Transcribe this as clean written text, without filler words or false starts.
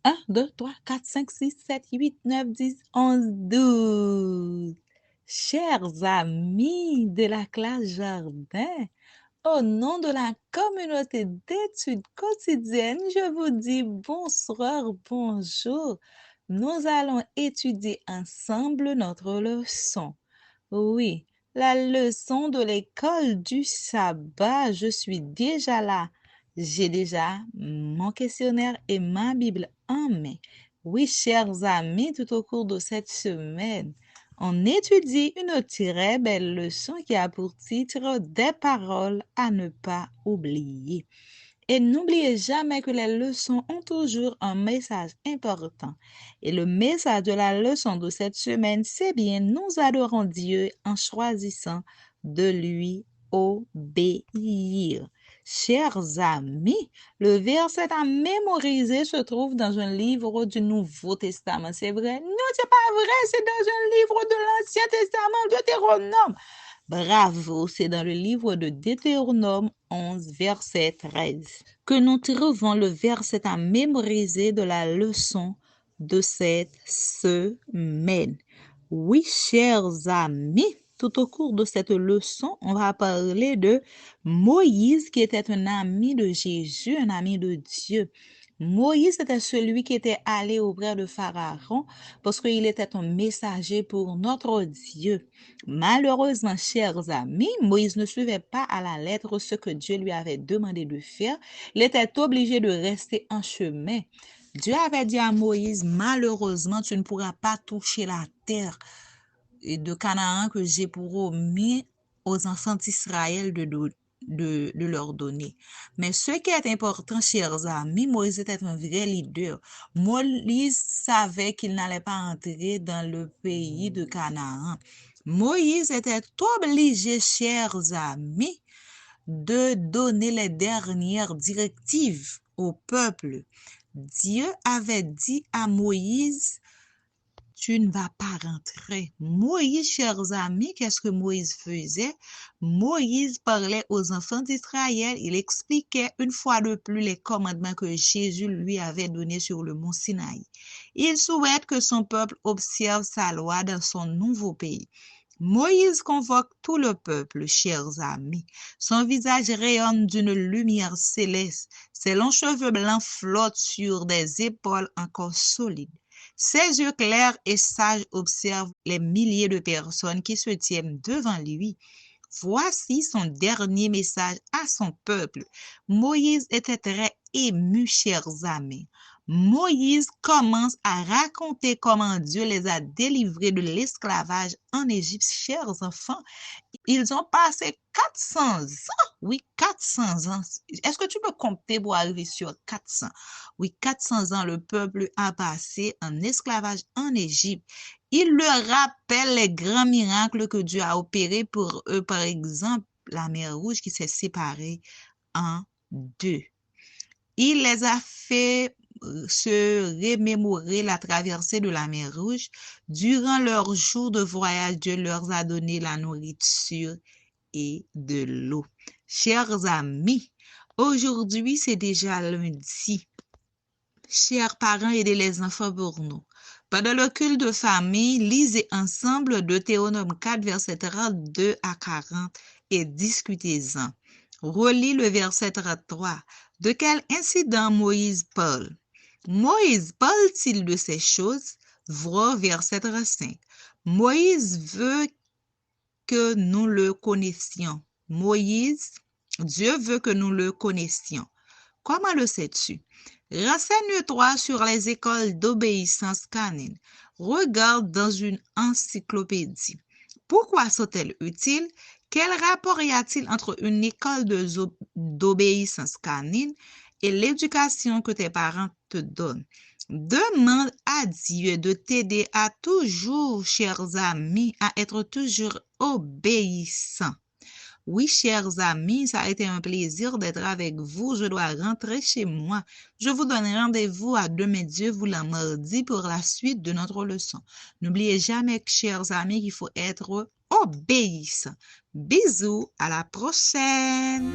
1, 2, 3, 4, 5, 6, 7, 8, 9, 10, 11, 12. Chers amis de la classe Jardin, au nom de la communauté d'études quotidiennes, je vous dis bonsoir, bonjour. Nous allons étudier ensemble notre leçon. Oui, la leçon de l'école du sabbat. Je suis déjà là. J'ai déjà mon questionnaire et ma Bible en main. Oui, chers amis, tout au cours de cette semaine, on étudie une très belle leçon qui a pour titre Des paroles à ne pas oublier. Et n'oubliez jamais que les leçons ont toujours un message important. Et le message de la leçon de cette semaine, c'est bien, nous adorons Dieu en choisissant de lui obéir. Chers amis, le verset à mémoriser se trouve dans un livre du Nouveau Testament. C'est vrai? Non, c'est pas vrai, c'est dans un livre de l'Ancien Testament, Deutéronome. Bravo, c'est dans le livre de Deutéronome 11, verset 13, que nous trouvons le verset à mémoriser de la leçon de cette semaine. Oui, chers amis, tout au cours de cette leçon, on va parler de Moïse qui était un ami de Jésus, un ami de Dieu. Moïse était celui qui était allé auprès de Pharaon parce qu'il était un messager pour notre Dieu. Malheureusement, chers amis, Moïse ne suivait pas à la lettre ce que Dieu lui avait demandé de faire. Il était obligé de rester en chemin. Dieu avait dit à Moïse, malheureusement, tu ne pourras pas toucher la terre de Canaan que j'ai promis aux enfants d'Israël de leur donner. Mais ce qui est important, chers amis, Moïse était un vrai leader. Moïse savait qu'il n'allait pas entrer dans le pays de Canaan. Moïse était obligé, chers amis, de donner les dernières directives au peuple. Dieu avait dit à Moïse, tu ne vas pas rentrer. Moïse, chers amis, qu'est-ce que Moïse faisait? Moïse parlait aux enfants d'Israël. Il expliquait une fois de plus les commandements que Jésus lui avait donnés sur le mont Sinaï. Il souhaite que son peuple observe sa loi dans son nouveau pays. Moïse convoque tout le peuple, chers amis. Son visage rayonne d'une lumière céleste. Ses longs cheveux blancs flottent sur des épaules encore solides. Ses yeux clairs et sages observent les milliers de personnes qui se tiennent devant lui. Voici son dernier message à son peuple. Moïse était très ému, chers amis. Moïse commence à raconter comment Dieu les a délivrés de l'esclavage en Égypte, chers enfants. Ils ont passé 400 ans. Oui, 400 ans. Est-ce que tu peux compter pour arriver sur 400? Oui, 400 ans, le peuple a passé en esclavage en Égypte. Il leur rappelle les grands miracles que Dieu a opérés pour eux. Par exemple, la mer Rouge qui s'est séparée en deux. Il les a fait se remémorer la traversée de la mer Rouge. Durant leur jour de voyage, Dieu leur a donné la nourriture et de l'eau. Chers amis, aujourd'hui, c'est déjà lundi. Chers parents, aidez les enfants pour nous. Pendant le culte de famille, lisez ensemble Deutéronome 4, verset 32 à 40 et discutez-en. Relis le verset 33. De quel incident Moïse parle? Moïse parle-t-il de ces choses? Voir verset 35. Moïse veut que nous le connaissions. Dieu veut que nous le connaissions. Comment le sais-tu? Renseigne-toi sur les écoles d'obéissance canine. Regarde dans une encyclopédie. Pourquoi sont-elles utiles? Quel rapport y a-t-il entre une école d'obéissance canine et l'éducation que tes parents te donnent? Demande à Dieu de t'aider à toujours, chers amis, à être toujours obéissant. Oui, chers amis, ça a été un plaisir d'être avec vous. Je dois rentrer chez moi. Je vous donne rendez-vous à demain, Dieu voulant, mardi pour la suite de notre leçon. N'oubliez jamais, chers amis, qu'il faut être obéissant. Bisous, à la prochaine.